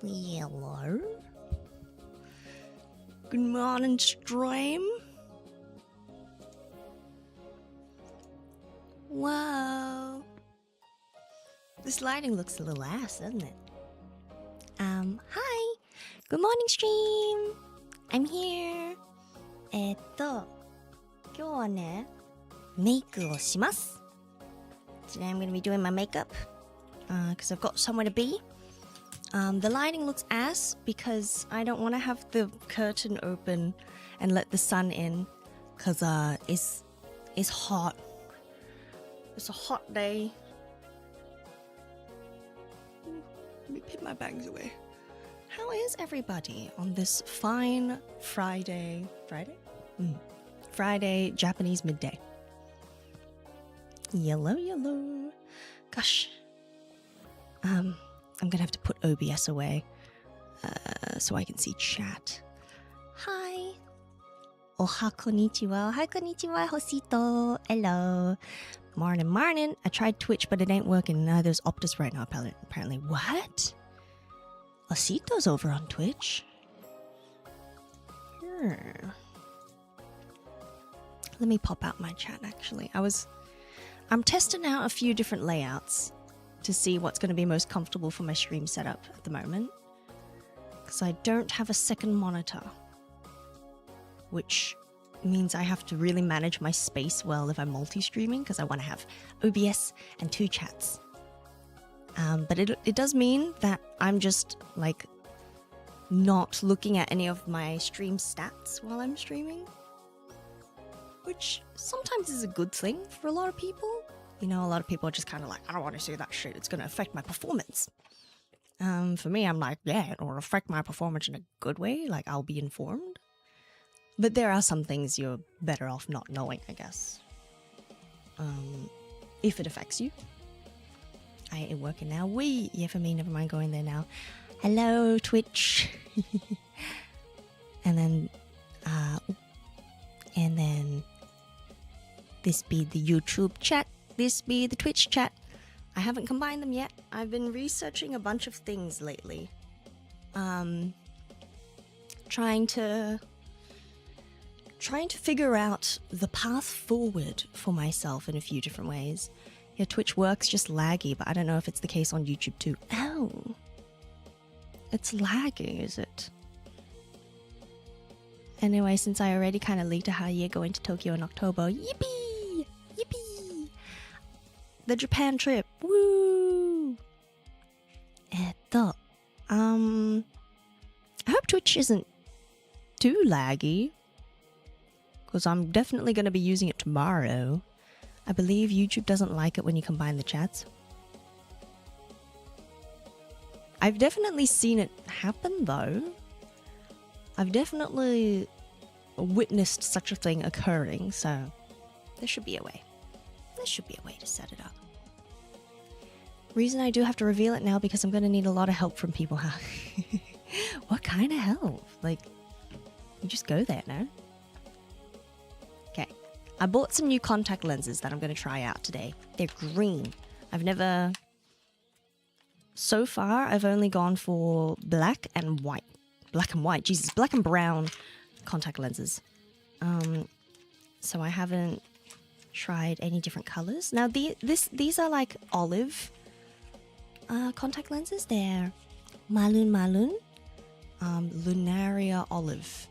Hello. Good morning, stream. Whoa. This lighting looks a little ass, doesn't it? Hi. Good morning, stream. I'm here. 今日はね、メイクをします。Today I'm going to be doing my makeup because I've got somewhere to be. The lighting looks ass because I don't want to have the curtain open and let the sun in because it's hot. It's a hot day. Let me put my bags away. How is everybody on this fine Friday? Friday, Japanese midday. Yellow. Gosh. I'm gonna have to put OBS away so I can see chat. Hi. Oha konnichiwa. Hi konnichiwa, Hosito. Hello. Morning. I tried Twitch, but it ain't working. Neither is Optus right now, apparently. What? Osito's over on Twitch? Let me pop out my chat, actually. I'm testing out a few different layouts to see what's going to be most comfortable for my stream setup at the moment. Because I don't have a second monitor. Which means I have to really manage my space well if I'm multi-streaming, because I want to have OBS and 2 chats. But it does mean that I'm just like not looking at any of my stream stats while I'm streaming, which sometimes is a good thing for a lot of people. You know, a lot of people are just kind of like, I don't want to see that shit, it's going to affect my performance. For me, I'm like, yeah, it'll affect my performance in a good way, like I'll be informed. But there are some things you're better off not knowing, I guess. If it affects you. I ain't working now. Yeah, for me, never mind going there now. Hello, Twitch. and then this be the YouTube chat. This be the Twitch chat. I haven't combined them yet. I've been researching a bunch of things lately. Trying to figure out the path forward for myself in a few different ways. Yeah, Twitch works just laggy, but I don't know if it's the case on YouTube too. Ow! It's lagging, is it? Anyway, since I already kind of leaked a hihi going to Tokyo in October, yippee! Yippee! The Japan trip, woo! I hope Twitch isn't too laggy, because I'm definitely going to be using it tomorrow. I believe YouTube doesn't like it when you combine the chats. I've definitely seen it happen, though. I've definitely witnessed such a thing occurring, so there should be a way. There should be a way to set it up. Reason I do have to reveal it now because I'm going to need a lot of help from people. What kind of help? Like, you just go there, no? Okay. I bought some new contact lenses that I'm going to try out today. They're green. So far, I've only gone for black and white. Black and white, Jesus, black and brown contact lenses. So I haven't tried any different colors. Now, these are like olive contact lenses. They're Malun, Lunaria olive.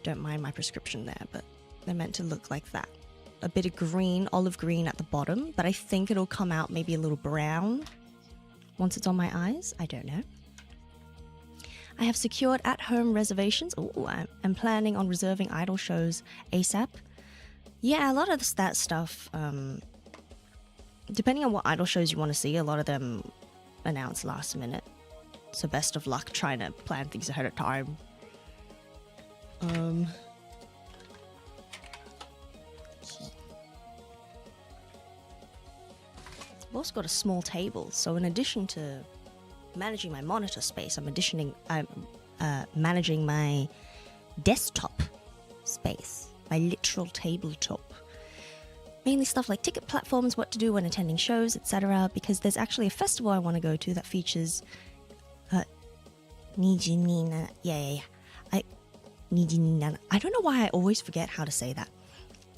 Don't mind my prescription there, but they're meant to look like that. A bit of green, olive green at the bottom, but I think it'll come out maybe a little brown once it's on my eyes. I don't know. I have secured at-home reservations. Ooh, I'm planning on reserving idol shows ASAP. Yeah, a lot of that stuff, depending on what idol shows you want to see, a lot of them announce last minute. So best of luck trying to plan things ahead of time. I've also got a small table, so in addition to managing my monitor space, I'm managing my desktop space, my literal tabletop. Mainly stuff like ticket platforms, what to do when attending shows, etc. Because there's actually a festival I want to go to that features Nijinina. Yeah. Nijinina. I don't know why I always forget how to say that.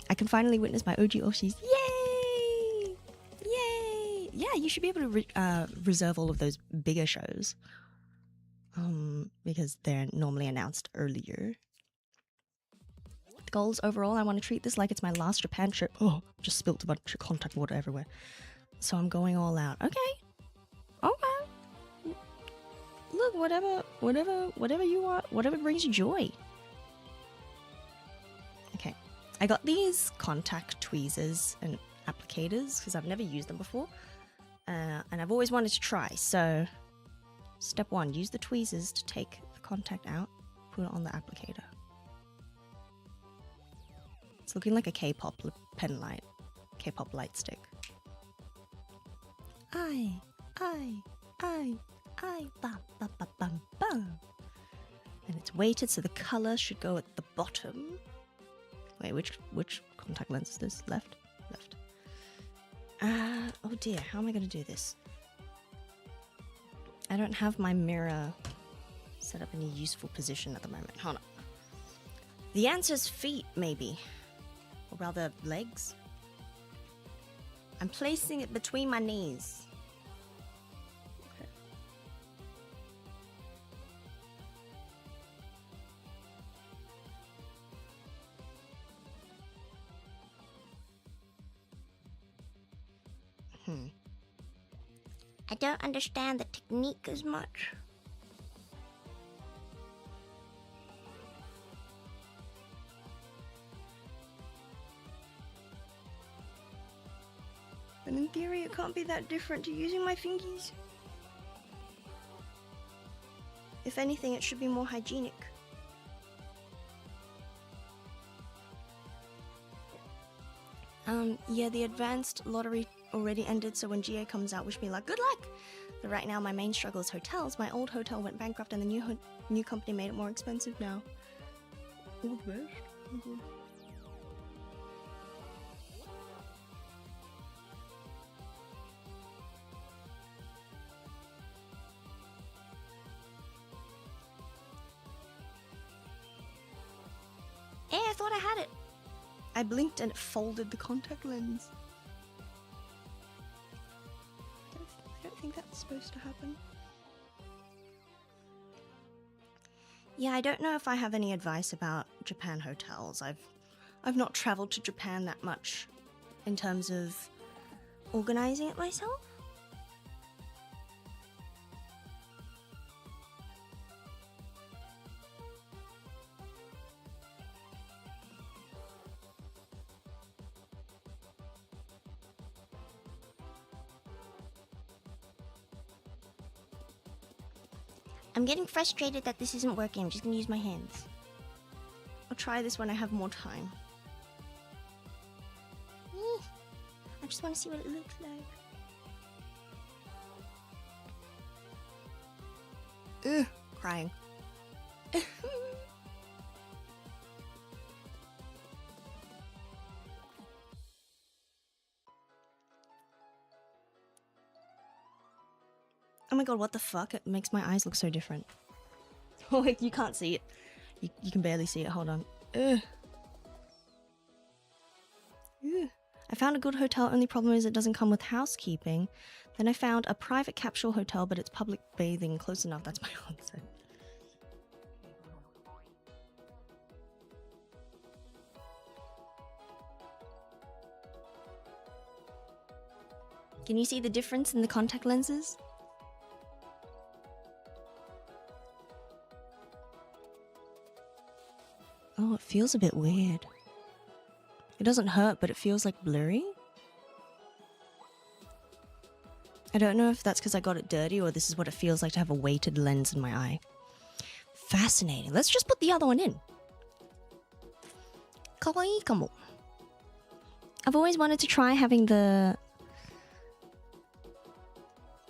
I can finally witness my OG Aussies. Yay! Yay! Yeah, you should be able to reserve all of those bigger shows. Because they're normally announced earlier. The goals overall, I want to treat this like it's my last Japan trip. Oh, just spilt a bunch of contact water everywhere. So I'm going all out. Okay. Look, whatever you want, whatever brings you joy. Okay, I got these contact tweezers and applicators because I've never used them before, and I've always wanted to try. So, step 1: use the tweezers to take the contact out, put it on the applicator. It's looking like a K-pop pen light, K-pop light stick. Bum, bum, bum, bum, bum. And it's weighted, so the color should go at the bottom. Wait, which contact lens is this? Left. Oh dear, how am I going to do this? I don't have my mirror set up in a useful position at the moment. Hold on. The answer's feet, maybe. Or rather, legs. I'm placing it between my knees. I don't understand the technique as much. But in theory, it can't be that different to using my fingies. If anything, it should be more hygienic. Yeah, the advanced lottery already ended, so when GA comes out, wish me luck. Good luck! But right now, my main struggle is hotels. My old hotel went bankrupt and the new company made it more expensive now. All the best. Hey, I thought I had it. I blinked and it folded the contact lens. I don't think that's supposed to happen. Yeah, I don't know if I have any advice about Japan hotels. I've not traveled to Japan that much in terms of organizing it myself. I'm getting frustrated that this isn't working. I'm just gonna use my hands. I'll try this when I have more time. I just want to see what it looks like. Ugh, crying. Oh my god, what the fuck? It makes my eyes look so different. Oh, you can't see it. You can barely see it. Hold on. Ugh. Ugh. I found a good hotel. Only problem is it doesn't come with housekeeping. Then I found a private capsule hotel, but it's public bathing. Close enough. That's my answer. Can you see the difference in the contact lenses? Oh, it feels a bit weird. It doesn't hurt, but it feels like blurry. I don't know if that's because I got it dirty or this is what it feels like to have a weighted lens in my eye. Fascinating. Let's just put the other one in. Kawaii kamo. I've always wanted to try having the...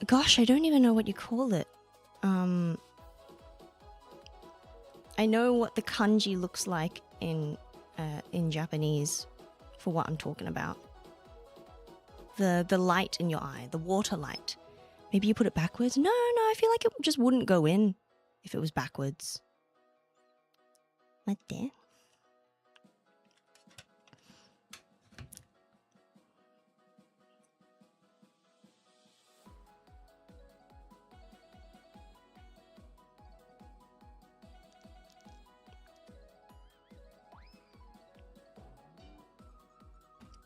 Gosh, I don't even know what you call it. I know what the kanji looks like in Japanese for what I'm talking about. The light in your eye, the water light. Maybe you put it backwards? No, I feel like it just wouldn't go in. if it was backwards. What the?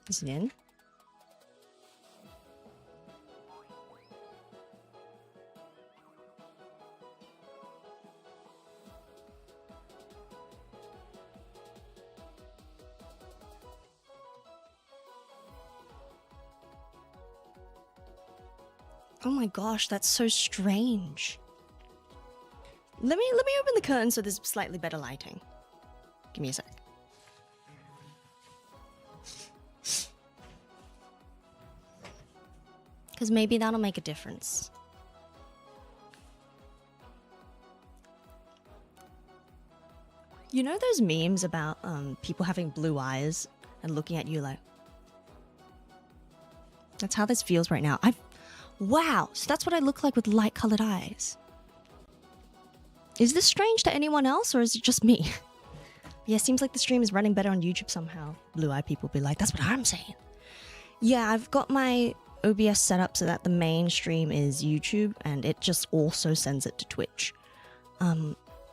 Is it in? Oh my gosh, that's so strange. Let me open the curtain so there's slightly better lighting. Give me a sec. Because maybe that'll make a difference. You know those memes about people having blue eyes and looking at you like... That's how this feels right now. Wow, so that's what I look like with light-colored eyes. Is this strange to anyone else, or is it just me? Yeah, seems like the stream is running better on YouTube somehow. Blue-eye people be like, that's what I'm saying. Yeah, I've got my OBS set up so that the main stream is YouTube, and it just also sends it to Twitch.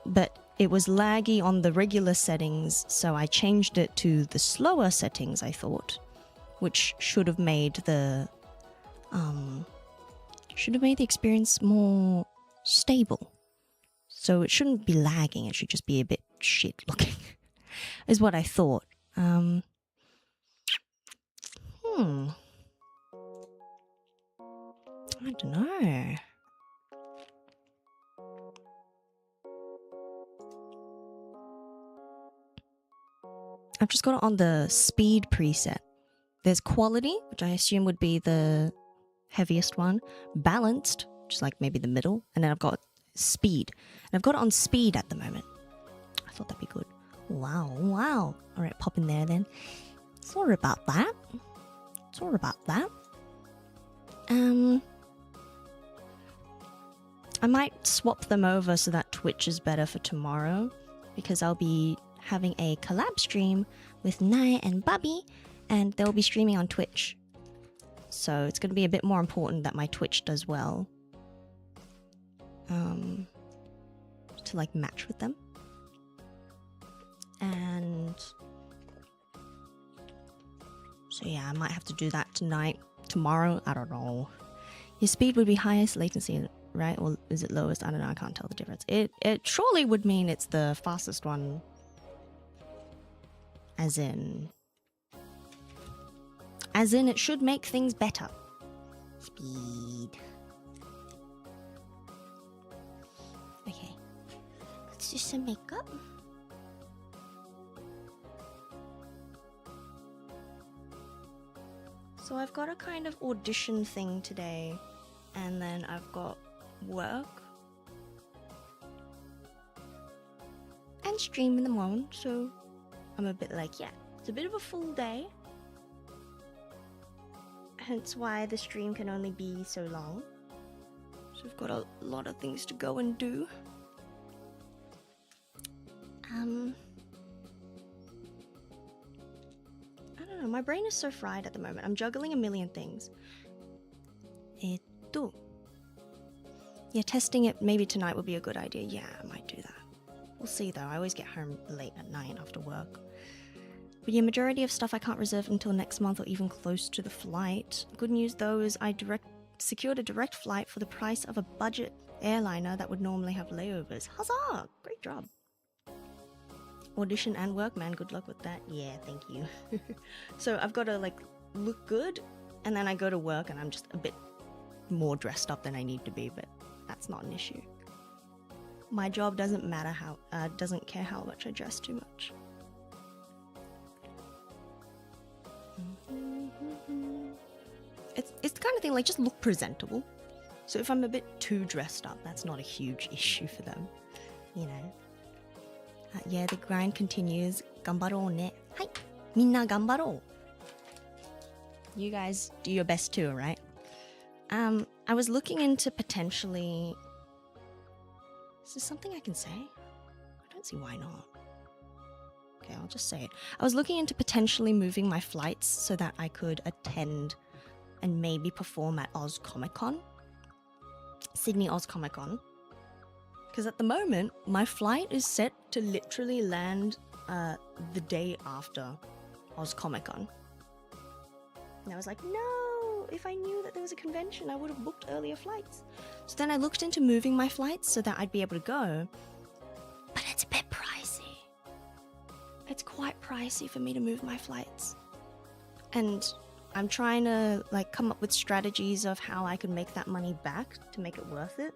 But it was laggy on the regular settings, so I changed it to the slower settings, I thought, which should have made the experience more stable. So it shouldn't be lagging, it should just be a bit shit looking, is what I thought. I don't know. I've just got it on the speed preset. There's quality, which I assume would be the heaviest one. Balanced, which is like maybe the middle. And then I've got speed. And I've got it on speed at the moment. I thought that'd be good. Wow, wow. Alright, pop in there then. Sorry about that. Sorry about that. I might swap them over so that Twitch is better for tomorrow, because I'll be having a collab stream with Naya and Bubby, and they'll be streaming on Twitch. So it's going to be a bit more important that my Twitch does well. To like match with them. And so yeah, I might have to do that tonight. Tomorrow, I don't know. Your speed would be highest latency, right? Or is it lowest? I don't know, I can't tell the difference. It surely would mean it's the fastest one. As in it should make things better. Speed. Okay. Let's do some makeup. So I've got a kind of audition thing today, and then I've got work and stream in the morning, so I'm a bit like, yeah, it's a bit of a full day. Hence why the stream can only be so long. So I've got a lot of things to go and do. I don't know, my brain is so fried at the moment. I'm juggling a million things. Yeah, testing it maybe tonight would be a good idea. Yeah, I might do that. We'll see though, I always get home late at night after work. But yeah, majority of stuff I can't reserve until next month or even close to the flight. Good news though is I secured a direct flight for the price of a budget airliner that would normally have layovers. Huzzah! Great job. Audition and work, man, good luck with that. Yeah, thank you. So I've got to like look good, and then I go to work and I'm just a bit more dressed up than I need to be, but that's not an issue. My job doesn't matter how, doesn't care how much I dress too much. It's the kind of thing, like, just look presentable. So if I'm a bit too dressed up, that's not a huge issue for them, you know. Yeah, the grind continues. Ganbaro ne. Hai! Minna ganbaro. You guys do your best too, right? I was looking into potentially Is this something I can say? I don't see why not. Okay, I'll just say it. I was looking into potentially moving my flights so that I could attend and maybe perform at Oz Comic Con. Sydney Oz Comic Con. Because at the moment, my flight is set to literally land the day after Oz Comic Con. And I was like, no, if I knew that there was a convention, I would have booked earlier flights. So then I looked into moving my flights so that I'd be able to go. But it's a bit pricey. It's quite pricey for me to move my flights. And I'm trying to like come up with strategies of how I could make that money back to make it worth it.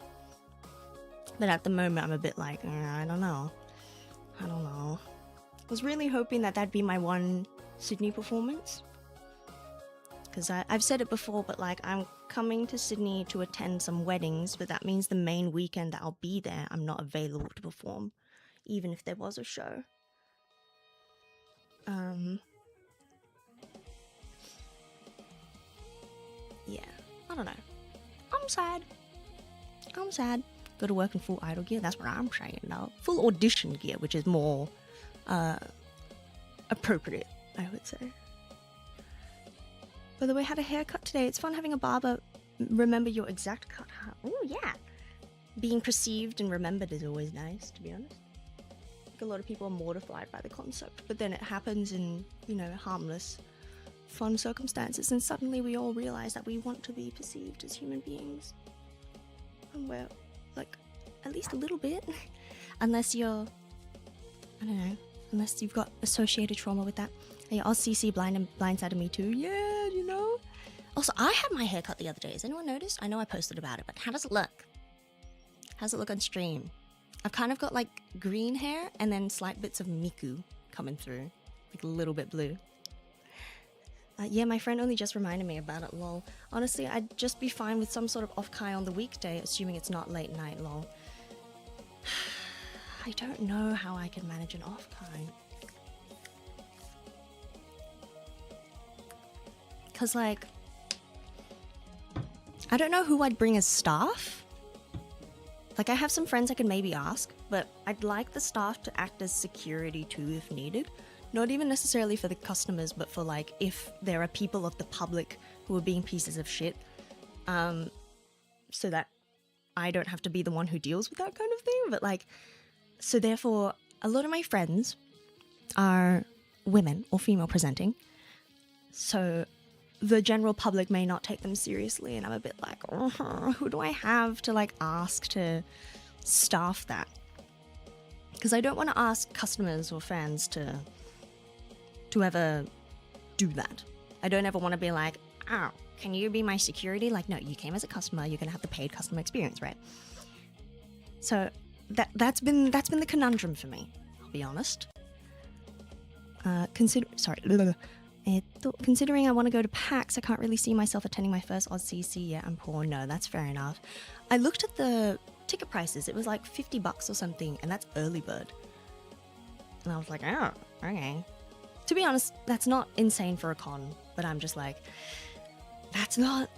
But at the moment, I'm a bit like, I don't know. I was really hoping that that'd be my one Sydney performance. Because I've said it before, but like I'm coming to Sydney to attend some weddings, but that means the main weekend that I'll be there, I'm not available to perform, even if there was a show. Yeah, I don't know. I'm sad. Go to work in full idol gear, that's what I'm saying now. Full audition gear, which is more appropriate, I would say. By the way, had a haircut today. It's fun having a barber remember your exact cut. Oh yeah. Being perceived and remembered is always nice, to be honest. Like a lot of people are mortified by the concept, but then it happens in, you know, harmless, fun circumstances, and suddenly we all realize that we want to be perceived as human beings. And we're, like, at least a little bit. Unless you're, I don't know, unless you've got associated trauma with that. Hey, CC blindsided me too. Yeah, you know. Also, I had my hair cut the other day. Has anyone noticed? I know I posted about it, but how does it look? How does it look on stream? I've kind of got like green hair and then slight bits of Miku coming through. Like a little bit blue. Yeah, my friend only just reminded me about it, lol. Honestly, I'd just be fine with some sort of off-kai on the weekday, assuming it's not late night, lol. I don't know how I can manage an off-kai. Because, like, I don't know who I'd bring as staff. Like, I have some friends I could maybe ask, but I'd like the staff to act as security too if needed. Not even necessarily for the customers, but for, like, if there are people of the public who are being pieces of shit. So that I don't have to be the one who deals with that kind of thing. But, like, so therefore, a lot of my friends are women or female presenting. So the general public may not take them seriously, and I'm a bit like, who do I have to, like, ask to staff that? Because I don't want to ask customers or fans to ever do that. I don't ever want to be like, oh, can you be my security? Like, no, you came as a customer, you're going to have the paid customer experience, right? So that's been the conundrum for me, I'll be honest. Considering I want to go to PAX, I can't really see myself attending my first OzCC yet. I'm poor. No, that's fair enough. I looked at the ticket prices. It was like $50 or something, and that's early bird. And I was like, oh, okay. To be honest, that's not insane for a con, but I'm just like, that's not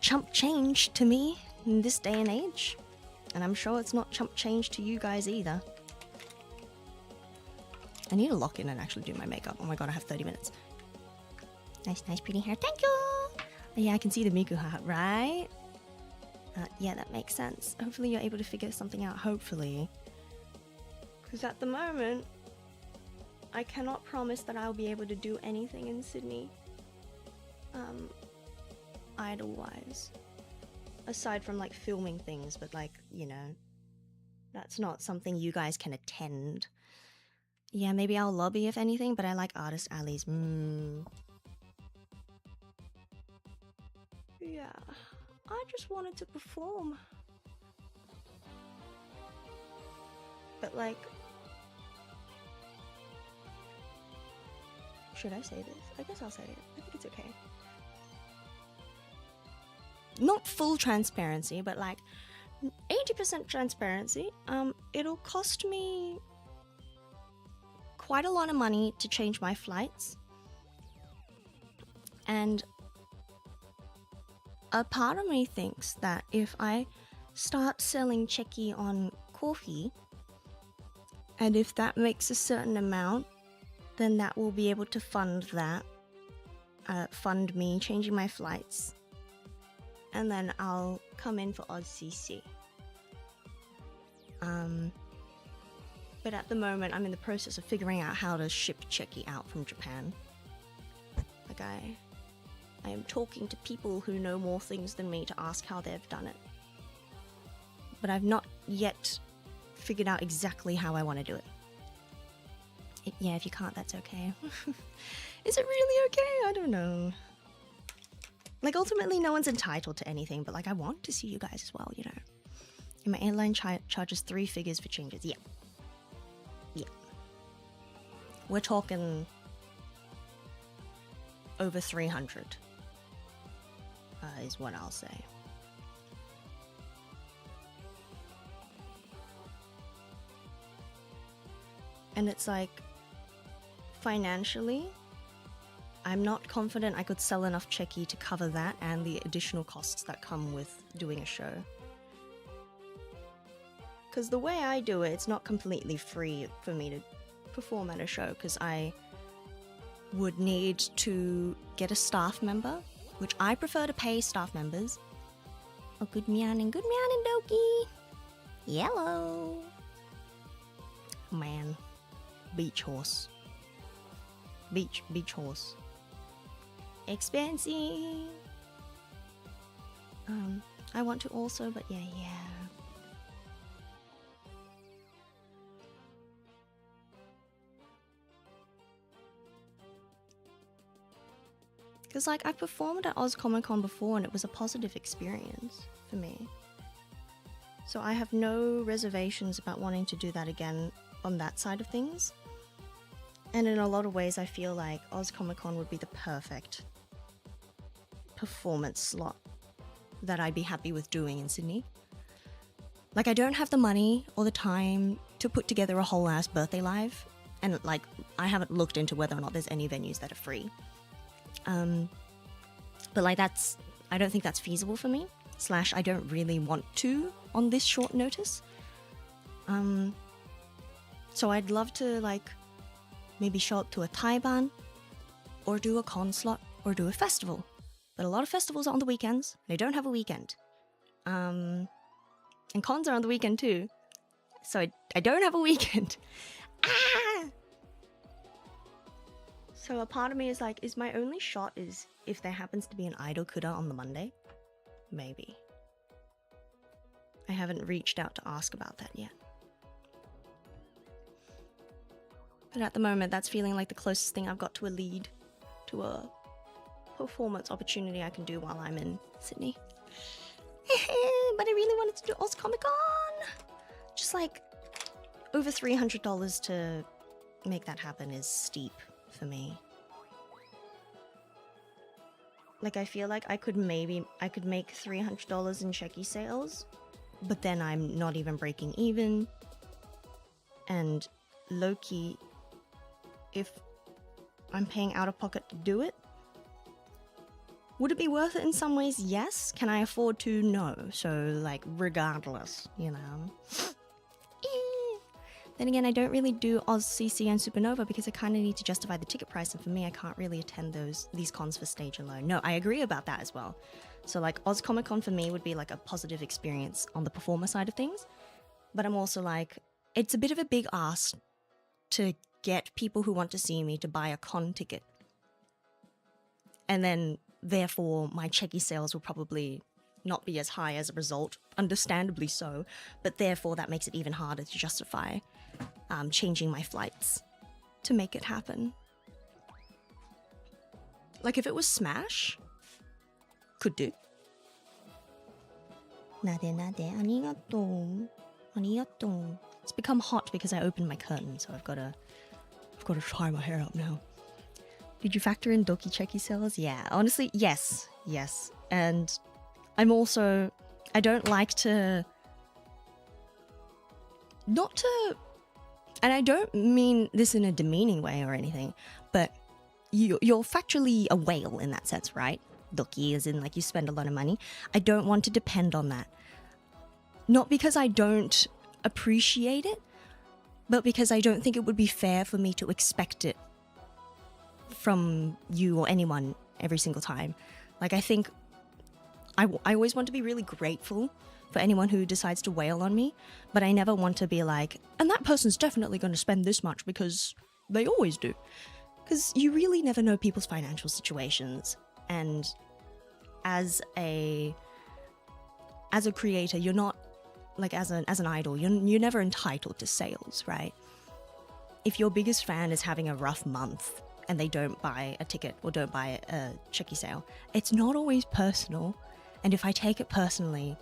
chump change to me in this day and age. And I'm sure it's not chump change to you guys either. I need to lock in and actually do my makeup. Oh my god, I have 30 minutes. Nice, pretty hair. Thank you! Yeah, I can see the Miku hat, right? Yeah, that makes sense. Hopefully you're able to figure something out, hopefully. Because at the moment, I cannot promise that I'll be able to do anything in Sydney. Idol-wise. Aside from, like, filming things, but, like, you know, that's not something you guys can attend. Yeah, maybe I'll lobby if anything, but I like artist alleys. Yeah, I just wanted to perform. But, like, should I say this? I guess I'll say it. I think it's okay. Not full transparency, but like 80% transparency. It'll cost me quite a lot of money to change my flights. And a part of me thinks that if I start selling checky on coffee. And if that makes a certain amount, then that will be able to fund that. Fund me changing my flights. And then I'll come in for AusCC. But at the moment, I'm in the process of figuring out how to ship Checky out from Japan. Like I am talking to people who know more things than me to ask how they've done it. But I've not yet figured out exactly how I want to do it. Yeah, if you can't, that's okay. Is it really okay? I don't know. Like, ultimately, no one's entitled to anything, but, like, I want to see you guys as well, you know. And my airline charges 3 figures for changes. Yeah. Yeah. We're talking over 300, is what I'll say. And it's like, financially, I'm not confident I could sell enough Checky to cover that and the additional costs that come with doing a show. Because the way I do it, it's not completely free for me to perform at a show, because I would need to get a staff member, which I prefer to pay staff members. Oh, good meowing, Doki. Yellow. Man. Beach horse. Beach horse. Expensive. I want to also, but yeah. Because, like, I've performed at Oz Comic Con before and it was a positive experience for me. So I have no reservations about wanting to do that again on that side of things. And in a lot of ways, I feel like Oz Comic Con would be the perfect performance slot that I'd be happy with doing in Sydney. Like, I don't have the money or the time to put together a whole ass birthday live. And, like, I haven't looked into whether or not there's any venues that are free. But, like, I don't think that's feasible for me. / I don't really want to on this short notice. So I'd love to, like, maybe show up to a Taiban, or do a con slot, or do a festival. But a lot of festivals are on the weekends. They don't have a weekend. And cons are on the weekend too. So I don't have a weekend. So a part of me is like, is my only shot is if there happens to be an idol kuda on the Monday? Maybe. I haven't reached out to ask about that yet. But at the moment, that's feeling like the closest thing I've got to a lead, to a performance opportunity I can do while I'm in Sydney. But I really wanted to do Oz Comic Con! Just like, over $300 to make that happen is steep for me. Like, I feel like I could make $300 in Checky sales, but then I'm not even breaking even. And low-key, if I'm paying out of pocket to do it, would it be worth it in some ways? Yes. Can I afford to? No. So, like, regardless, you know. Then again, I don't really do Oz CC and Supernova because I kind of need to justify the ticket price, and for me, I can't really attend these cons for stage alone. No, I agree about that as well. So, like, Oz Comic Con for me would be like a positive experience on the performer side of things, but I'm also like, it's a bit of a big ask to get people who want to see me to buy a con ticket, and then therefore my Checky sales will probably not be as high as a result, understandably so, but therefore that makes it even harder to justify changing my flights to make it happen. Like, if it was Smash, could do. Nade, arigato. Arigato. It's become hot because I opened my curtain, so I've got to tie my hair up now. Did you factor in Doki Checky sales? Yeah, honestly, yes. And I'm also, I don't like to, and I don't mean this in a demeaning way or anything, but you're factually a whale in that sense, right? Doki, as in, like, you spend a lot of money. I don't want to depend on that. Not because I don't appreciate it, but because I don't think it would be fair for me to expect it from you or anyone every single time. Like, I think I always want to be really grateful for anyone who decides to wail on me, but I never want to be like, and that person's definitely going to spend this much because they always do. Because you really never know people's financial situations, and as a creator, you're not, like, as an idol, you're never entitled to sales, right? If your biggest fan is having a rough month and they don't buy a ticket or don't buy a checky sale, it's not always personal, and if I take it personally,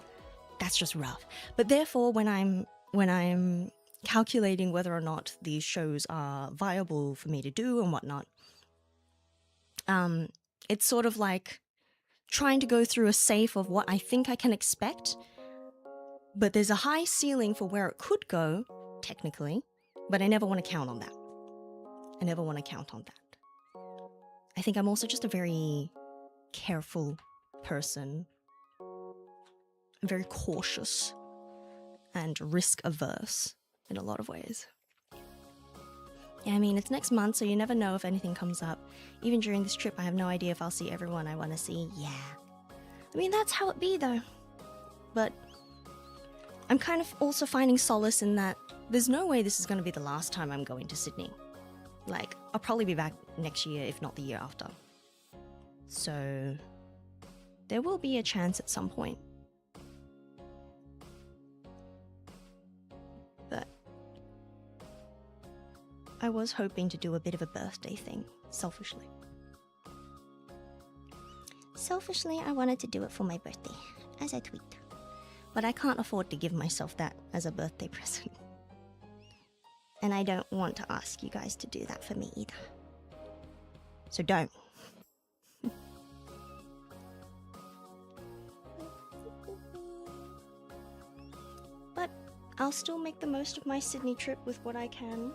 that's just rough. But therefore, when I'm calculating whether or not these shows are viable for me to do and whatnot, it's sort of like trying to go through a safe of what I think I can expect, but there's a high ceiling for where it could go, technically, but I never want to count on that. I think I'm also just a very careful person. I'm very cautious and risk averse in a lot of ways. Yeah, I mean, it's next month, so you never know if anything comes up. Even during this trip, I have no idea if I'll see everyone I want to see. Yeah. I mean, that's how it be, though. But I'm kind of also finding solace in that there's no way this is going to be the last time I'm going to Sydney. Like, I'll probably be back next year, if not the year after. So there will be a chance at some point. But I was hoping to do a bit of a birthday thing, selfishly. Selfishly, I wanted to do it for my birthday, as I tweet. But I can't afford to give myself that as a birthday present. And I don't want to ask you guys to do that for me either. So don't. But I'll still make the most of my Sydney trip with what I can.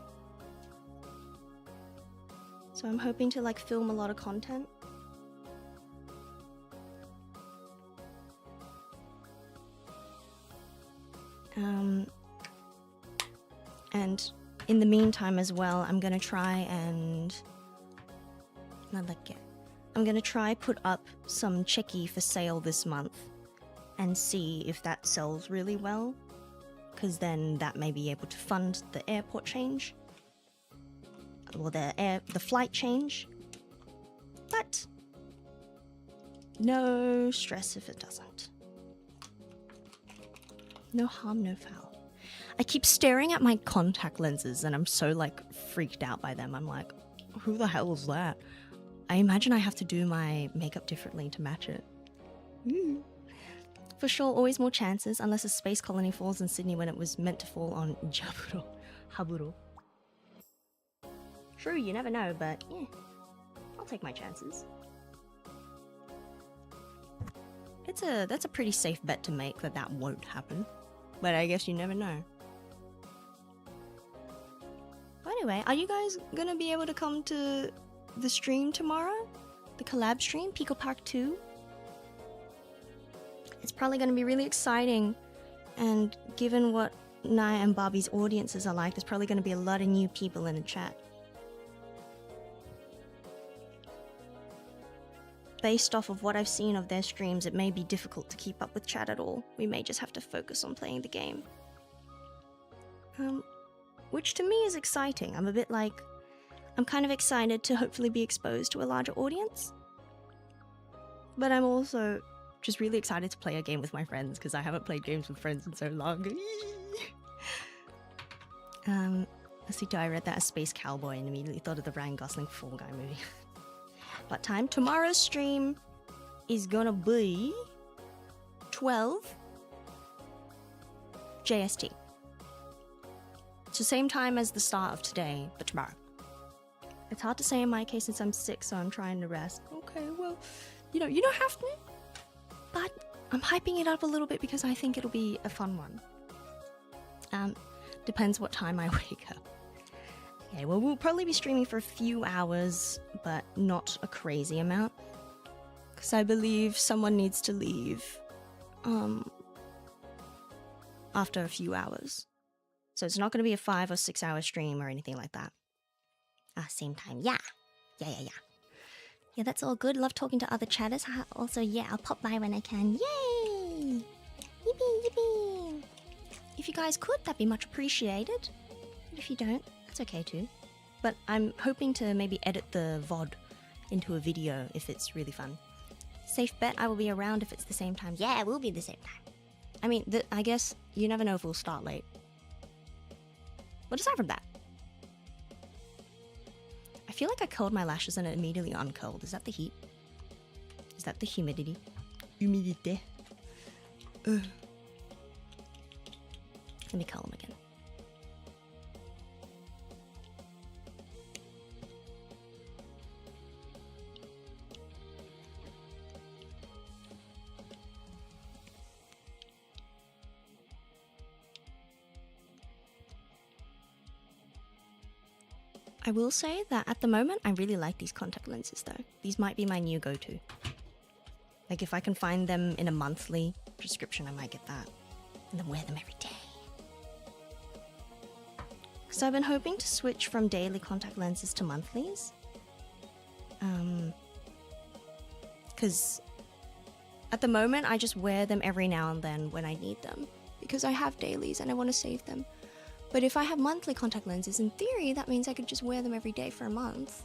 So I'm hoping to like film a lot of content. And in the meantime as well, I'm gonna try and put up some checky for sale this month and see if that sells really well, because then that may be able to fund the airport change or the flight change. But no stress if it doesn't. No harm, no foul. I keep staring at my contact lenses and I'm so like freaked out by them. I'm like, who the hell is that? I imagine I have to do my makeup differently to match it. For sure, always more chances, unless a space colony falls in Sydney when it was meant to fall on Haburo. True, you never know, but yeah, I'll take my chances. That's a pretty safe bet to make that won't happen, but I guess you never know. Anyway, are you guys gonna be able to come to the stream tomorrow? The collab stream, Pico Park 2? It's probably gonna be really exciting, and given what Naya and Barbie's audiences are like, there's probably gonna be a lot of new people in the chat. Based off of what I've seen of their streams, it may be difficult to keep up with chat at all. We may just have to focus on playing the game. Which to me is exciting. I'm kind of excited to hopefully be exposed to a larger audience. But I'm also just really excited to play a game with my friends, because I haven't played games with friends in so long. Let's see, I read that as Space Cowboy and immediately thought of the Ryan Gosling Fall Guy movie. What time? Tomorrow's stream is gonna be 12 JST. It's the same time as the start of today, but tomorrow. It's hard to say in my case since I'm sick, so I'm trying to rest. Okay, well, you don't have to. But I'm hyping it up a little bit because I think it'll be a fun one. Depends what time I wake up. Okay, well, we'll probably be streaming for a few hours, but not a crazy amount. Because I believe someone needs to leave after a few hours. So it's not going to be a 5 or 6 hour stream or anything like that. Same time. Yeah. Yeah, that's all good. Love talking to other chatters. Also, yeah, I'll pop by when I can. Yay! Yippee! If you guys could, that'd be much appreciated. But if you don't, that's okay too. But I'm hoping to maybe edit the VOD into a video if it's really fun. Safe bet I will be around if it's the same time. Yeah, we'll be the same time. I mean, I guess you never know if we'll start late. But aside from that, I feel like I curled my lashes and it immediately uncurled. Is that the heat? Is that the humidity? Humidity. Let me curl them again. I will say that at the moment, I really like these contact lenses though. These might be my new go-to. Like if I can find them in a monthly prescription, I might get that. And then wear them every day. So I've been hoping to switch from daily contact lenses to monthlies. Because at the moment, I just wear them every now and then when I need them. Because I have dailies and I want to save them. But if I have monthly contact lenses, in theory, that means I could just wear them every day for a month.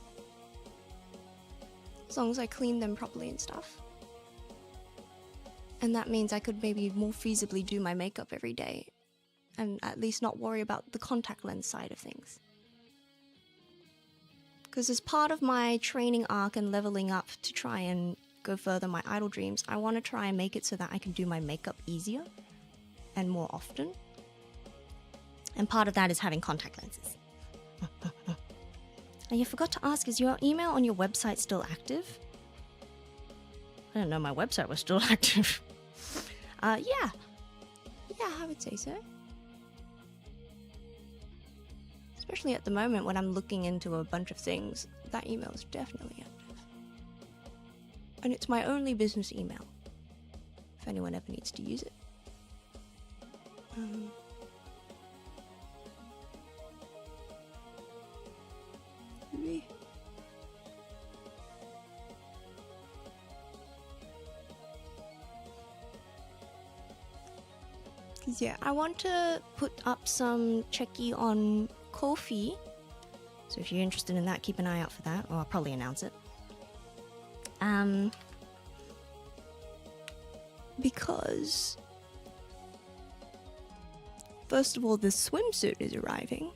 As long as I clean them properly and stuff. And that means I could maybe more feasibly do my makeup every day. And at least not worry about the contact lens side of things. Because as part of my training arc and leveling up to try and go further my idol dreams, I want to try and make it so that I can do my makeup easier and more often. And part of that is having contact lenses. And you forgot to ask, is your email on your website still active? I didn't know my website was still active. Yeah, I would say so. Especially at the moment when I'm looking into a bunch of things, that email is definitely active. And it's my only business email, if anyone ever needs to use it. Because yeah, I want to put up some checky on Ko-fi. So if you're interested in that, keep an eye out for that, or I'll probably announce it. Because first of all, the swimsuit is arriving.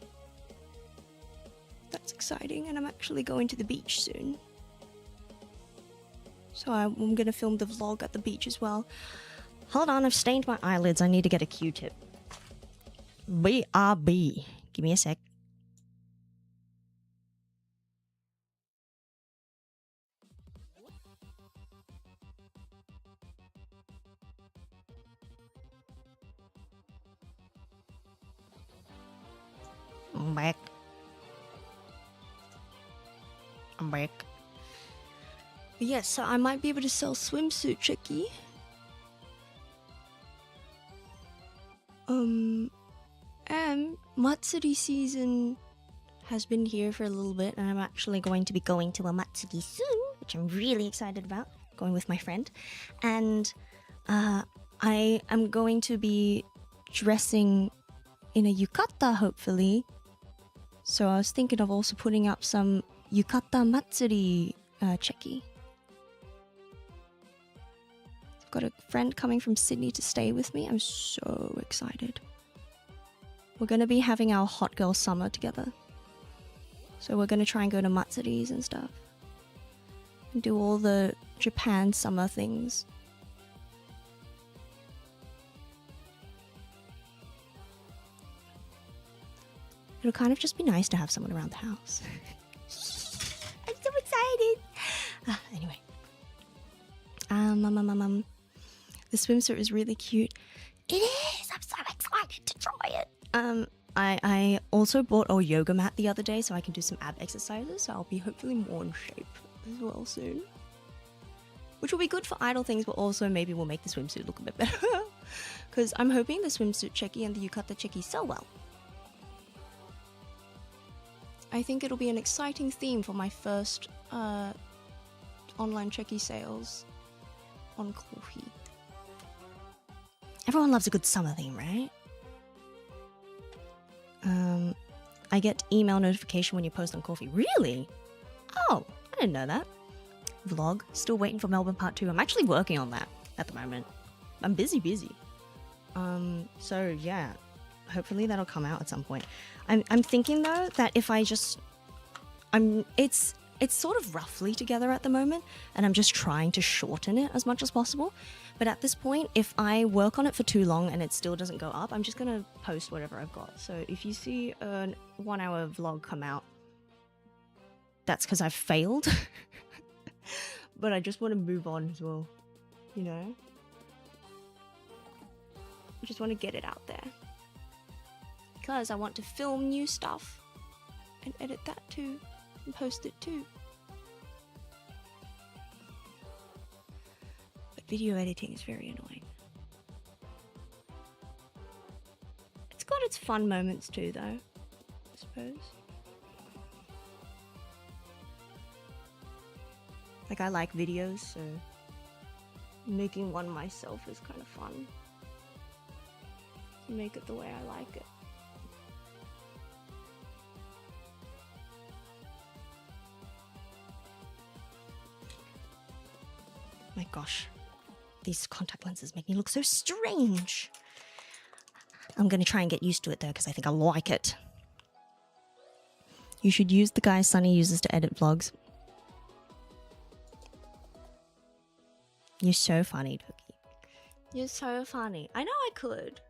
That's exciting, and I'm actually going to the beach soon. So I'm gonna film the vlog at the beach as well. Hold on, I've stained my eyelids. I need to get a Q-tip. BRB. Give me a sec. I'm back. But yes, so I might be able to sell swimsuit checky. And Matsuri season has been here for a little bit, and I'm actually going to be going to a Matsuri soon, which I'm really excited about, going with my friend. And I am going to be dressing in a yukata, hopefully. So I was thinking of also putting up some yukata Matsuri checky. I've got a friend coming from Sydney to stay with me. I'm so excited. We're going to be having our hot girl summer together. So we're going to try and go to Matsuris and stuff. And do all the Japan summer things. It'll kind of just be nice to have someone around the house. I'm so excited! Anyway. The swimsuit is really cute. It is! I'm so excited to try it! I also bought a yoga mat the other day so I can do some ab exercises, so I'll be hopefully more in shape as well soon. Which will be good for idle things, but also maybe will make the swimsuit look a bit better. Because I'm hoping the swimsuit checky and the yukata checky sell well. I think it'll be an exciting theme for my first online checky sales on coffee. Everyone loves a good summer theme, right? I get email notification when you post on coffee. Really? Oh, I didn't know that. Vlog, still waiting for Melbourne Part 2. I'm actually working on that at the moment. I'm busy. So yeah, hopefully that'll come out at some point. I'm thinking though that if I just, it's sort of roughly together at the moment, and I'm just trying to shorten it as much as possible. But at this point, if I work on it for too long and it still doesn't go up, I'm just gonna post whatever I've got. So if you see a 1 hour vlog come out, that's because I've failed. But I just want to move on as well, you know? I just want to get it out there. Because I want to film new stuff and edit that too and post it too. But video editing is very annoying. It's got its fun moments too though, I suppose. Like, I like videos, so making one myself is kind of fun. Make it the way I like it. My gosh, these contact lenses make me look so strange. I'm gonna try and get used to it though, because I think I like it. You should use the guys Sunny uses to edit vlogs. You're so funny, Dookie. You're so funny. I know I could.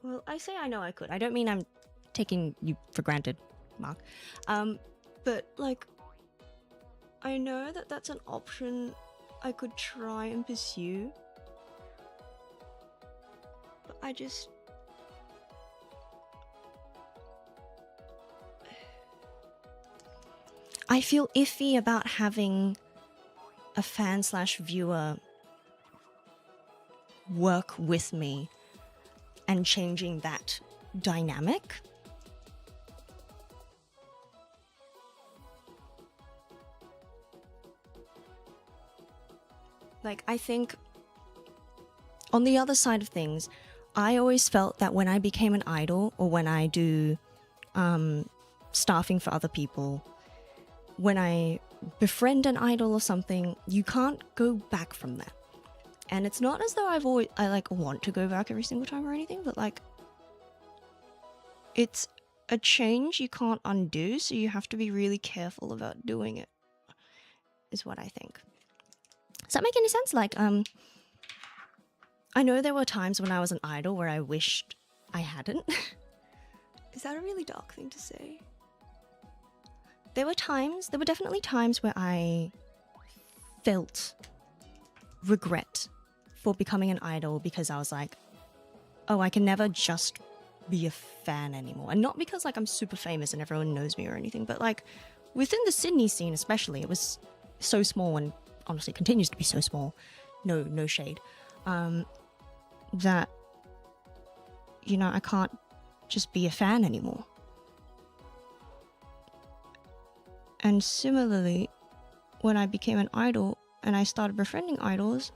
Well, I say I know I could. I don't mean I'm taking you for granted, Mark. But, like, I know that that's an option I could try and pursue. But I just... I feel iffy about having a fan/viewer work with me and changing that dynamic. Like, I think on the other side of things, I always felt that when I became an idol, or when I do staffing for other people, when I befriend an idol or something, you can't go back from that. And it's not as though I like want to go back every single time or anything, but like, it's a change you can't undo, so you have to be really careful about doing it, is what I think. Does that make any sense? Like, I know there were times when I was an idol where I wished I hadn't. Is that a really dark thing to say? There were definitely times where I felt regret for becoming an idol, because I was like, oh, I can never just be a fan anymore. And not because like I'm super famous and everyone knows me or anything, but like within the Sydney scene especially, it was so small, and honestly continues to be so small, no shade, that, you know, I can't just be a fan anymore. And similarly, when I became an idol and I started befriending idols,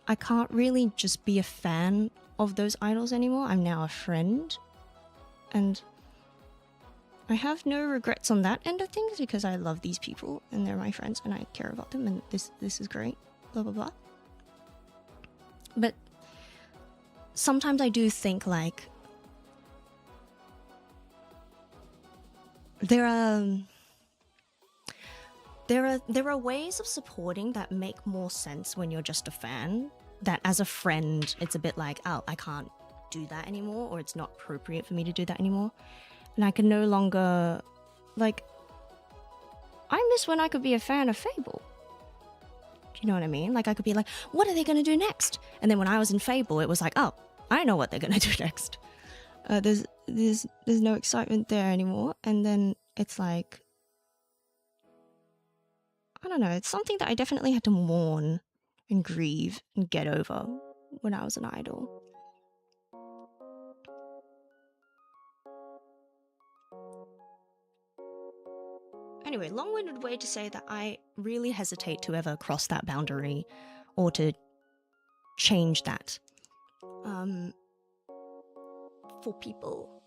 I can't really just be a fan of those idols anymore. I'm now a friend. And I have no regrets on that end of things, because I love these people and they're my friends and I care about them, and this is great, blah, blah, blah. But sometimes I do think like there are ways of supporting that make more sense when you're just a fan, that as a friend it's a bit like, oh, I can't do that anymore, or it's not appropriate for me to do that anymore, and I can no longer, like, I miss when I could be a fan of Fable. Do you know what I mean? Like, I could be like, what are they gonna do next? And then when I was in Fable, it was like, oh, I know what they're gonna do next. There's no excitement there anymore. And then it's like, I don't know, it's something that I definitely had to mourn and grieve and get over when I was an idol. Anyway, long-winded way to say that I really hesitate to ever cross that boundary or to change that for people.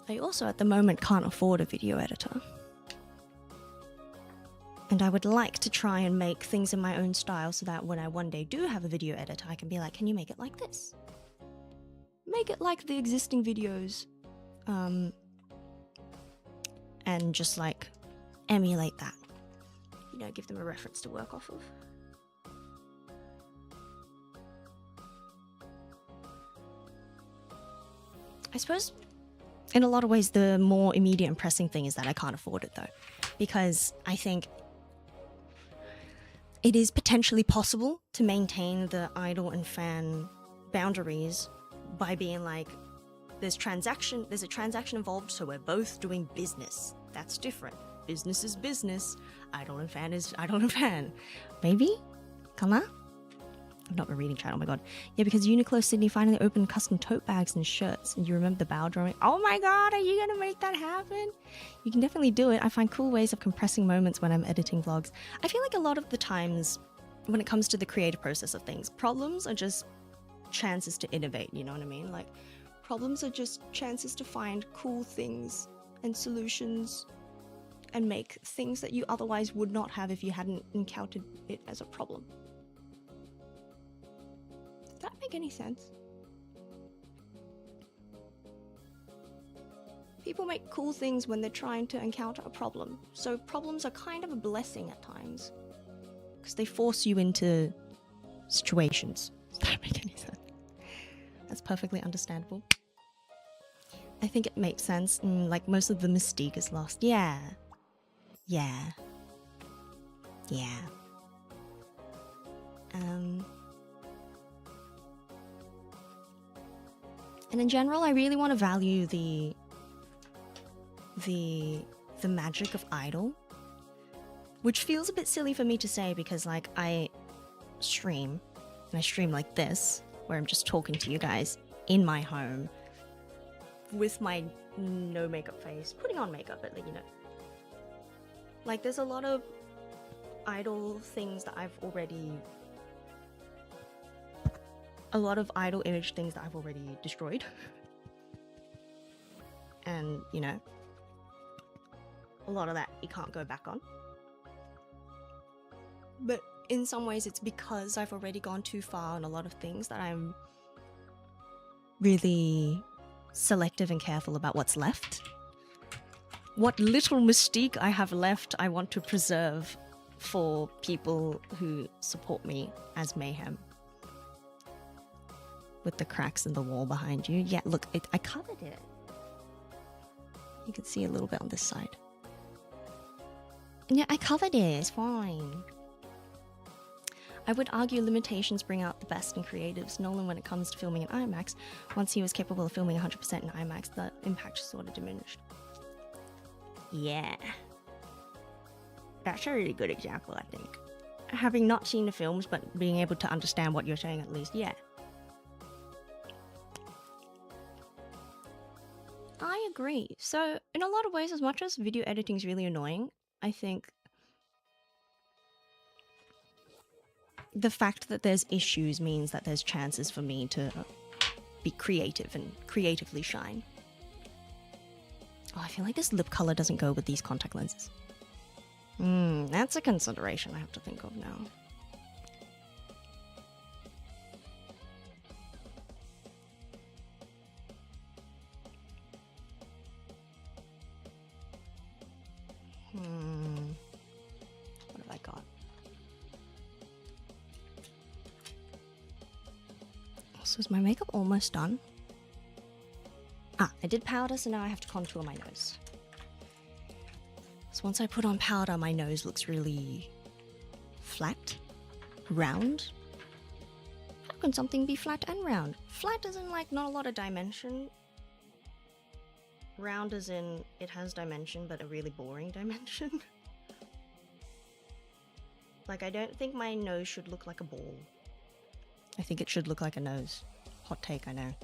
I also at the moment can't afford a video editor. And I would like to try and make things in my own style so that when I one day do have a video editor, I can be like, can you make it like this? Make it like the existing videos. And just like emulate that. You know, give them a reference to work off of. I suppose in a lot of ways, the more immediate and pressing thing is that I can't afford it though. Because I think it is potentially possible to maintain the idol and fan boundaries by being like, there's a transaction involved, so we're both doing business. That's different. Business is business. Idol and fan is idol and fan. Maybe? Come on? I've not been reading chat, oh my god. Yeah, because Uniqlo Sydney finally opened custom tote bags and shirts, and you remember the bow drawing? Oh my god, are you gonna make that happen? You can definitely do it. I find cool ways of compressing moments when I'm editing vlogs. I feel like a lot of the times, when it comes to the creative process of things, problems are just chances to innovate, you know what I mean? Like, problems are just chances to find cool things and solutions and make things that you otherwise would not have if you hadn't encountered it as a problem. Does that make any sense? People make cool things when they're trying to encounter a problem. So problems are kind of a blessing at times. Because they force you into situations. Does that make any sense? That's perfectly understandable. I think it makes sense. Like, most of the mystique is lost. Yeah. Yeah. Yeah. And in general, I really want to value the magic of idol, which feels a bit silly for me to say because, like, I stream, and I stream like this, where I'm just talking to you guys in my home with my no makeup face, putting on makeup, but like, you know, like, there's a lot of idol things that I've already, a lot of idol image things that I've already destroyed. And, you know, a lot of that you can't go back on. But in some ways it's because I've already gone too far on a lot of things that I'm really selective and careful about what's left. What little mystique I have left, I want to preserve for people who support me as Mayhem. With the cracks in the wall behind you. Yeah, look, I covered it. You can see a little bit on this side. Yeah, I covered it, it's fine. I would argue limitations bring out the best in creatives. Nolan, when it comes to filming in IMAX, once he was capable of filming 100% in IMAX, the impact sort of diminished. Yeah. That's a really good example, I think. Having not seen the films, but being able to understand what you're saying at least, yeah. I agree. So, in a lot of ways, as much as video editing is really annoying, I think the fact that there's issues means that there's chances for me to be creative and creatively shine. Oh, I feel like this lip color doesn't go with these contact lenses. That's a consideration I have to think of now. What have I got? So is my makeup almost done? Ah, I did powder, so now I have to contour my nose. So once I put on powder, my nose looks really flat, round. How can something be flat and round? Flat as in, like, not a lot of dimension. Round as in it has dimension, but a really boring dimension. Like, I don't think my nose should look like a ball. I think it should look like a nose. Hot take, I know.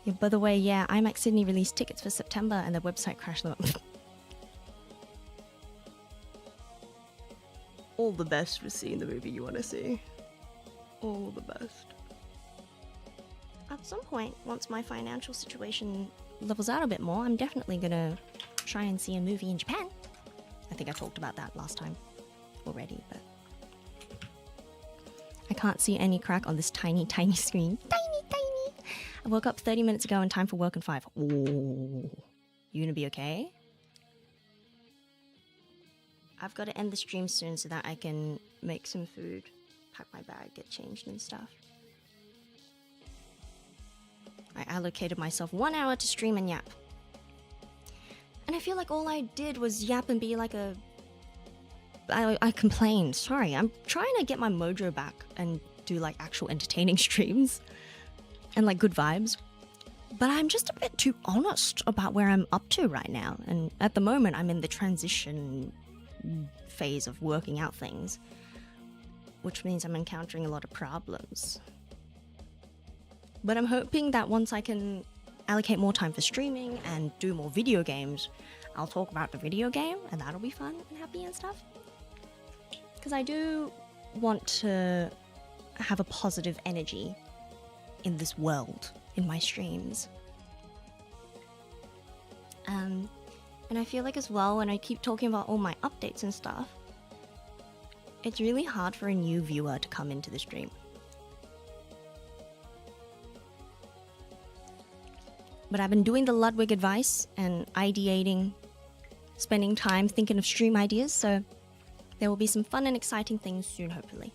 Yeah, by the way, yeah, IMAX Sydney released tickets for September and the website crashed. All the best for seeing the movie you want to see. All the best. At some point, once my financial situation levels out a bit more, I'm definitely gonna try and see a movie in Japan. I think I talked about that last time already, but I can't see any crack on this tiny, tiny screen. Tiny, tiny! I woke up 30 minutes ago in time for work in 5. Ooh. You gonna be okay? I've got to end the stream soon so that I can make some food, pack my bag, get changed and stuff. I allocated myself 1 hour to stream and yap. And I feel like all I did was yap and be like a... I complained. Sorry, I'm trying to get my mojo back and do like actual entertaining streams. And like good vibes. But I'm just a bit too honest about where I'm up to right now. And at the moment, I'm in the transition phase of working out things, which means I'm encountering a lot of problems. But I'm hoping that once I can allocate more time for streaming and do more video games, I'll talk about the video game and that'll be fun and happy and stuff. Because I do want to have a positive energy in this world, in my streams. And I feel like as well, when I keep talking about all my updates and stuff, it's really hard for a new viewer to come into the stream. But I've been doing the Ludwig advice and ideating, spending time thinking of stream ideas, so there will be some fun and exciting things soon, hopefully.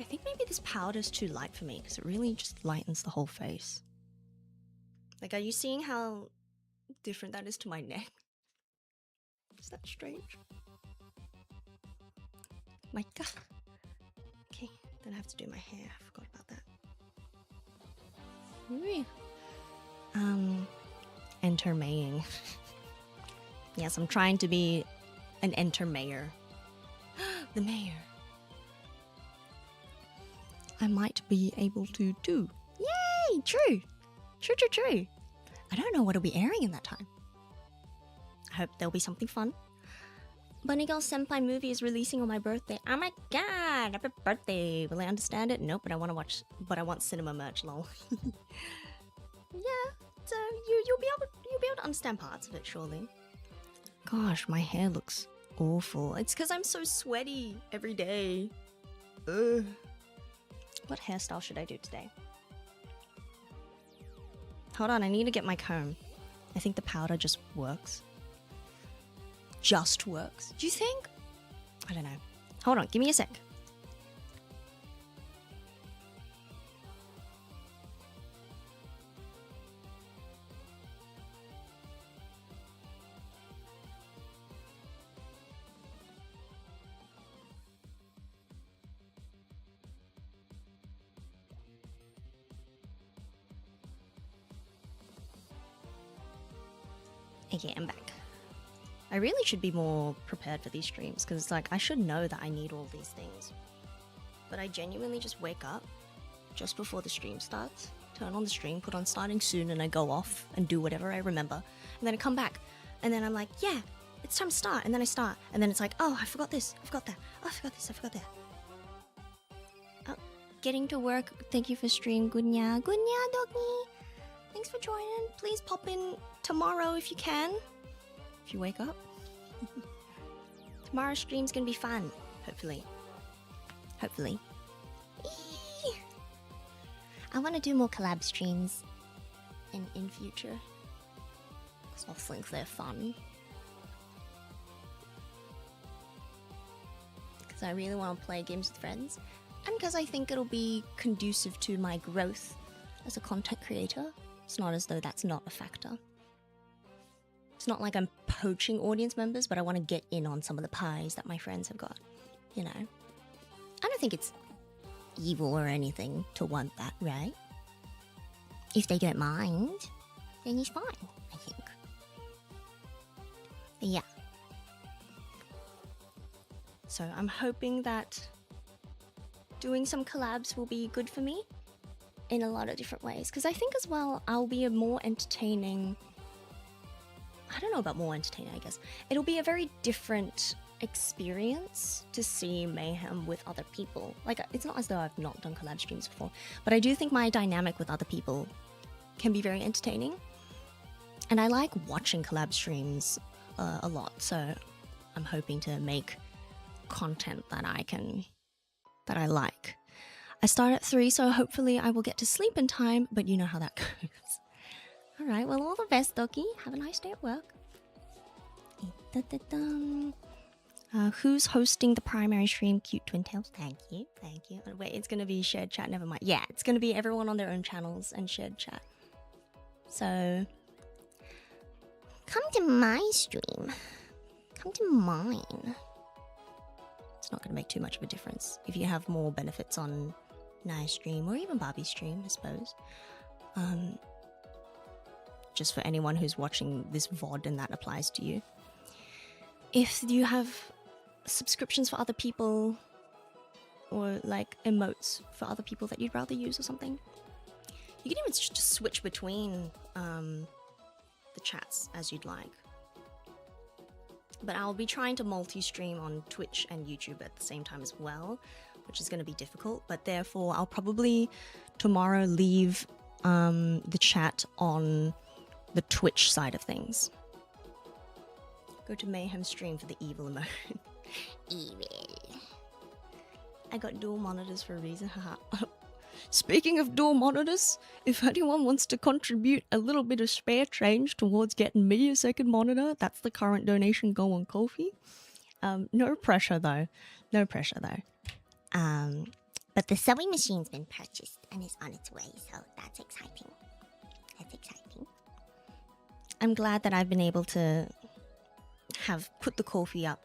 I think maybe this powder's too light for me because it really just lightens the whole face. Like, are you seeing how different that is to my neck? Is that strange? My God. Okay, then I have to do my hair. I forgot about that. Enter maying. Yes, I'm trying to be an enter mayor. The mayor. I might be able to do. Yay! True! True, true, true. I don't know what'll be airing in that time. I hope there'll be something fun. Bunny Girl Senpai movie is releasing on my birthday. Oh my god! Happy birthday! Will I understand it? Nope, but I want to watch. But I want cinema merch, lol. Yeah, so you'll be able to understand parts of it, surely. Gosh, my hair looks awful. It's because I'm so sweaty every day. Ugh. What hairstyle should I do today? Hold on, I need to get my comb. I think the powder just works. Just works. Do you think? I don't know. Hold on, give me a sec. Okay, I'm back. I really should be more prepared for these streams because, like, I should know that I need all these things. But I genuinely just wake up just before the stream starts, turn on the stream, put on starting soon, and I go off and do whatever I remember. And then I come back, and then I'm like, yeah, it's time to start. And then I start, and then it's like, oh, I forgot this, I forgot that, oh, I forgot this, I forgot that. Oh, getting to work. Thank you for stream, Gunya. Gunya, doggy. Thanks for joining. Please pop in tomorrow if you can. If you wake up. Tomorrow's stream's gonna be fun. Hopefully. Hopefully. Eee! I want to do more collab streams in future. Because I think they're fun. Because I really want to play games with friends. And because I think it'll be conducive to my growth as a content creator. It's not as though that's not a factor. It's not like I'm poaching audience members, but I want to get in on some of the pies that my friends have got, you know. I don't think it's evil or anything to want that, right? If they don't mind, then it's fine, I think. But yeah. So I'm hoping that doing some collabs will be good for me in a lot of different ways. Because I think as well, I'll be a more entertaining... I don't know about more entertaining, I guess. It'll be a very different experience to see Mayhem with other people. Like, it's not as though I've not done collab streams before, but I do think my dynamic with other people can be very entertaining. And I like watching collab streams a lot, so I'm hoping to make content that I like. I start at 3, so hopefully I will get to sleep in time, but you know how that goes. Alright, well, all the best, Doki. Have a nice day at work. Who's hosting the primary stream? Cute Twin Tails. Thank you. Thank you. Wait, it's going to be shared chat. Never mind. Yeah, it's going to be everyone on their own channels and shared chat. So, come to my stream. Come to mine. It's not going to make too much of a difference. If you have more benefits on Nai's stream or even Barbie's stream, I suppose. Just for anyone who's watching this VOD and that applies to you. If you have subscriptions for other people or like emotes for other people that you'd rather use or something, you can even just switch between the chats as you'd like. But I'll be trying to multi-stream on Twitch and YouTube at the same time as well, which is going to be difficult, but therefore I'll probably tomorrow leave the chat on the Twitch side of things. Go to Mayhem stream for the evil emote. Evil. I got dual monitors for a reason, haha. Speaking of dual monitors, if anyone wants to contribute a little bit of spare change towards getting me a second monitor, that's the current donation goal on Ko-fi. No pressure though. No pressure though. But the sewing machine's been purchased and is on its way, so that's exciting. That's exciting. I'm glad that I've been able to have put the Ko-fi up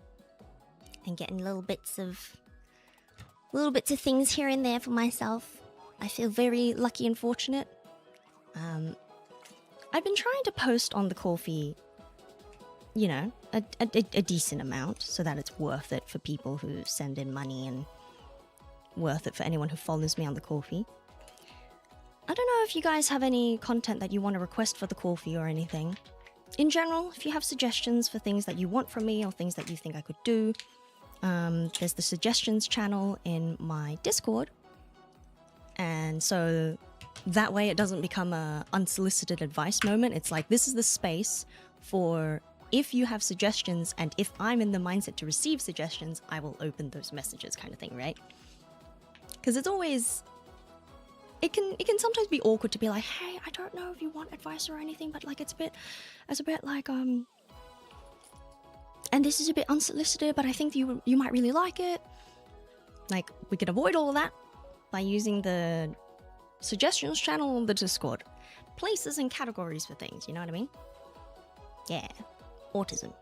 and getting little bits of things here and there for myself. I feel very lucky and fortunate. I've been trying to post on the Ko-fi, you know, a decent amount so that it's worth it for people who send in money and worth it for anyone who follows me on the Ko-fi. I don't know if you guys have any content that you want to request for the Ko-fi or anything. In general, if you have suggestions for things that you want from me or things that you think I could do, there's the suggestions channel in my Discord. And so that way it doesn't become a unsolicited advice moment. It's like, this is the space for if you have suggestions, and if I'm in the mindset to receive suggestions, I will open those messages kind of thing, right? Because it's always... It can sometimes be awkward to be like, hey, I don't know if you want advice or anything, but like it's a bit like and this is a bit unsolicited, but I think you might really like it. Like, we can avoid all of that by using the suggestions channel on the Discord. Places and categories for things, you know what I mean? Yeah. Autism.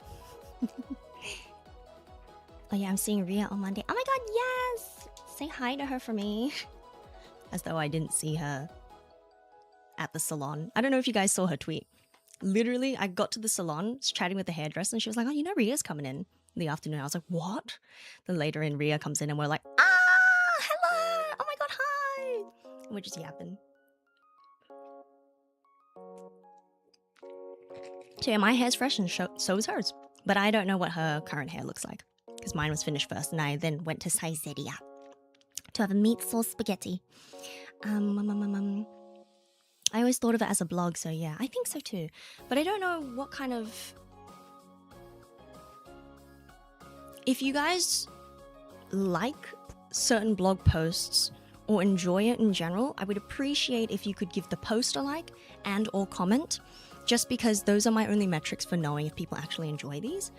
Oh yeah, I'm seeing Ria on Monday. Oh my god, yes! Say hi to her for me. As though I didn't see her at the salon. I don't know if you guys saw her tweet. Literally, I got to the salon, was chatting with the hairdresser, and she was like, oh, you know Ria's coming in the afternoon. I was like, what? Then later in, Ria comes in and we're like, hello! Oh my god, hi! And we're just yapping. So yeah, my hair's fresh and so is hers. But I don't know what her current hair looks like. Because mine was finished first and I then went to Caesarea to have a meat sauce spaghetti. I always thought of it as a blog, so yeah, I think so too. But I don't know what kind of... If you guys like certain blog posts or enjoy it in general, I would appreciate if you could give the post a like and or comment, just because those are my only metrics for knowing if people actually enjoy these.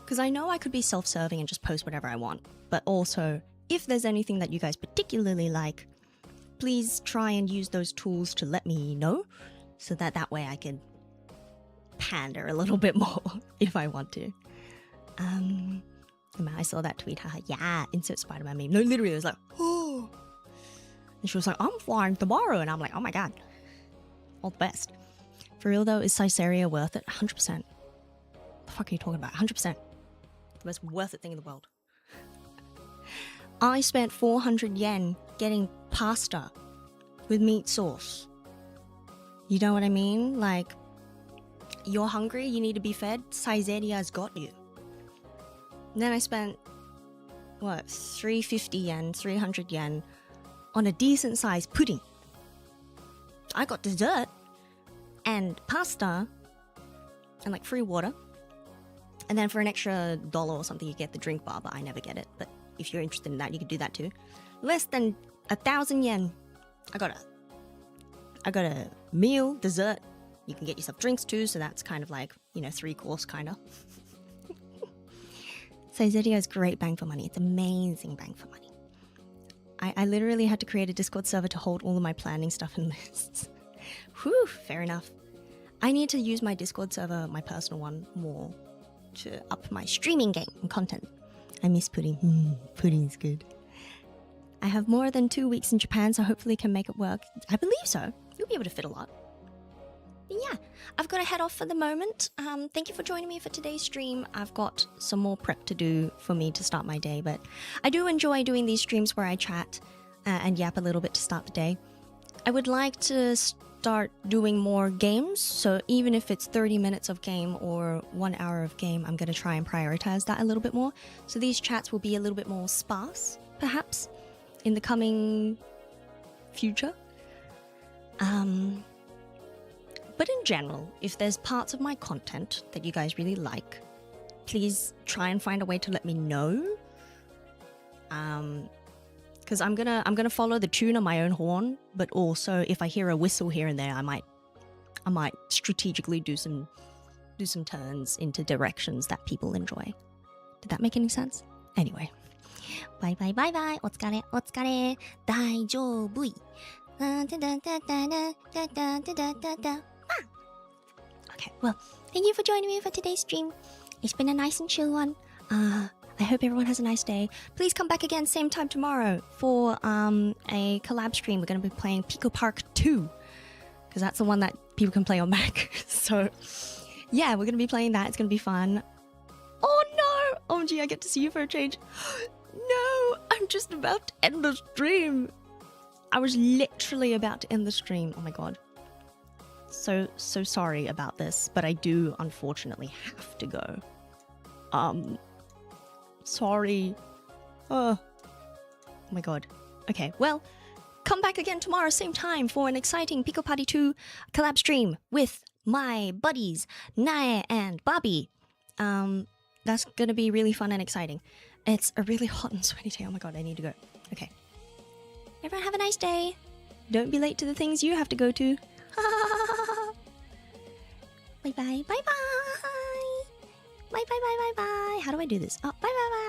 Because I know I could be self-serving and just post whatever I want, but also, if there's anything that you guys particularly like, please try and use those tools to let me know, so that way I can pander a little bit more if I want to. I saw that tweet, haha, yeah, insert Spider-Man meme. No, literally, it was like, oh. And she was like, I'm flying tomorrow. And I'm like, oh my god, all the best. For real though, is Caesarea worth it? 100%. The fuck are you talking about? 100%. The most worth it thing in the world. I spent 400 yen getting pasta with meat sauce. You know what I mean? Like, you're hungry, you need to be fed, Saizeriya's got you. And then I spent, 350 yen, 300 yen on a decent sized pudding. I got dessert and pasta and like free water. And then for an extra $1 or something, you get the drink bar, but I never get it. But if you're interested in that, you can do that too. Less than 1,000 yen. I got a meal, dessert. You can get yourself drinks too, so that's kind of like, 3-course kind of. Saizeriya is great bang for money. It's amazing bang for money. I literally had to create a Discord server to hold all of my planning stuff and lists. Whew, fair enough. I need to use my Discord server, my personal one, more to up my streaming game and content. I miss pudding. Pudding's good. I have more than 2 weeks in Japan, so hopefully can make it work. I believe so. You'll be able to fit a lot. But yeah, I've got to head off for the moment. Thank you for joining me for today's stream. I've got some more prep to do for me to start my day, but I do enjoy doing these streams where I chat and yap a little bit to start the day. I would like to start doing more games, so even if it's 30 minutes of game or 1 hour of game, I'm going to try and prioritize that a little bit more. So these chats will be a little bit more sparse, perhaps, in the coming future. But in general, if there's parts of my content that you guys really like, please try and find a way to let me know. Because I'm gonna follow the tune on my own horn, but also if I hear a whistle here and there, I might strategically do some turns into directions that people enjoy. Did that make any sense? Anyway, bye bye bye bye. お疲れお疲れ。大丈夫。Okay, well, thank you for joining me for today's stream. It's been a nice and chill one. I hope everyone has a nice day. Please come back again same time tomorrow for a collab stream. We're going to be playing Pico Park 2, because that's the one that people can play on Mac. So yeah, we're going to be playing that. It's going to be fun. Oh no! OMG, I get to see you for a change. No! I'm just about to end the stream. I was literally about to end the stream. Oh my god. So sorry about this, but I do unfortunately have to go. Sorry. Oh my god. Okay, well, come back again tomorrow, same time, for an exciting Pico Party 2 collab stream with my buddies, Nae and Bobby. That's gonna be really fun and exciting. It's a really hot and sweaty day. Oh my god, I need to go. Okay. Everyone have a nice day. Don't be late to the things you have to go to. Bye bye, bye bye. Bye bye bye bye bye. How do I do this? Oh, bye bye bye.